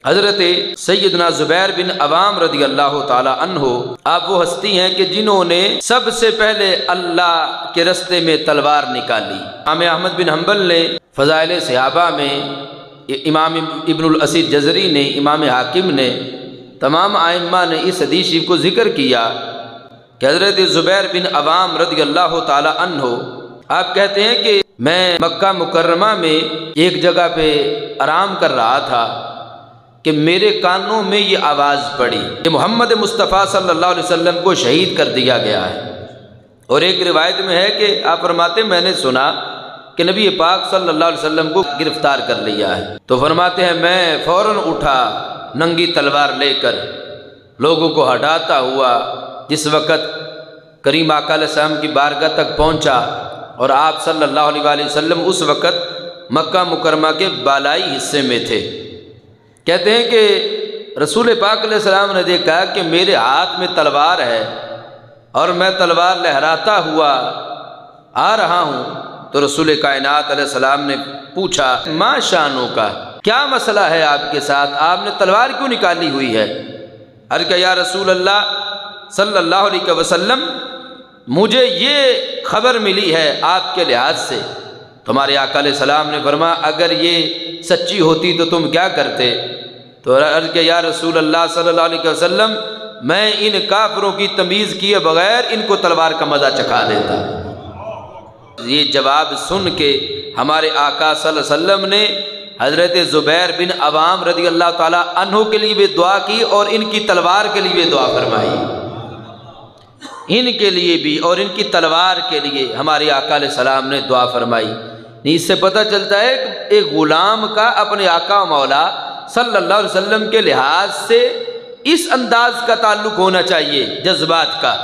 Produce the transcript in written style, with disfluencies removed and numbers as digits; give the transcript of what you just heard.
حضرت سیدنا زبیر بن عوام رضی اللہ تعالی عنہ، آپ وہ ہستی ہیں کہ جنہوں نے سب سے پہلے اللہ کے رستے میں تلوار نکالی۔ امام احمد بن حنبل نے فضائل صحابہ میں، امام ابن الاسیر جزری نے، امام حاکم نے، تمام ائمہ نے اس حدیث شریف کو ذکر کیا کہ حضرت زبیر بن عوام رضی اللہ تعالی عنہ آپ کہتے ہیں کہ میں مکہ مکرمہ میں ایک جگہ پہ آرام کر رہا تھا کہ میرے کانوں میں یہ آواز پڑی کہ محمد مصطفیٰ صلی اللہ علیہ وسلم کو شہید کر دیا گیا ہے۔ اور ایک روایت میں ہے کہ آپ فرماتے میں نے سنا کہ نبی پاک صلی اللہ علیہ وسلم کو گرفتار کر لیا ہے۔ تو فرماتے ہیں میں فوراً اٹھا ننگی تلوار لے کر لوگوں کو ہٹاتا ہوا، جس وقت کریم آقا علیہ السلام کی بارگاہ تک پہنچا، اور آپ صلی اللہ علیہ وآلہ وسلم اس وقت مکہ مکرمہ کے بالائی حصے میں تھے۔ کہتے ہیں کہ رسول پاک علیہ السلام نے دیکھا کہ میرے ہاتھ میں تلوار ہے اور میں تلوار لہراتا ہوا آ رہا ہوں، تو رسول کائنات علیہ السلام نے پوچھا ما شانوں کا، کیا مسئلہ ہے آپ کے ساتھ، آپ نے تلوار کیوں نکالی ہوئی ہے؟ عرض کہ یا رسول اللہ صلی اللہ علیہ وسلم، مجھے یہ خبر ملی ہے آپ کے لحاظ سے۔ تمہارے آقا علیہ السلام نے فرمایا اگر یہ سچی ہوتی تو تم کیا کرتے؟ تو عرض کہ یا رسول اللہ صلی اللہ علیہ وسلم، میں ان کافروں کی تمیز کیے بغیر ان کو تلوار کا مزہ چکھا دیتا۔ یہ جواب سن کے ہمارے آقا صلی اللہ علیہ وسلم نے حضرت زبیر بن عوام رضی اللہ تعالیٰ عنہ کے لیے بھی دعا کی اور ان کی تلوار کے لیے بھی دعا فرمائی۔ ان کے لیے بھی اور ان کی تلوار کے لیے ہمارے آقا علیہ السلام نے دعا فرمائی۔ اس سے پتہ چلتا ہے کہ ایک غلام کا اپنے آقا و مولا صلی اللہ علیہ وسلم کے لحاظ سے اس انداز کا تعلق ہونا چاہیے، جذبات کا۔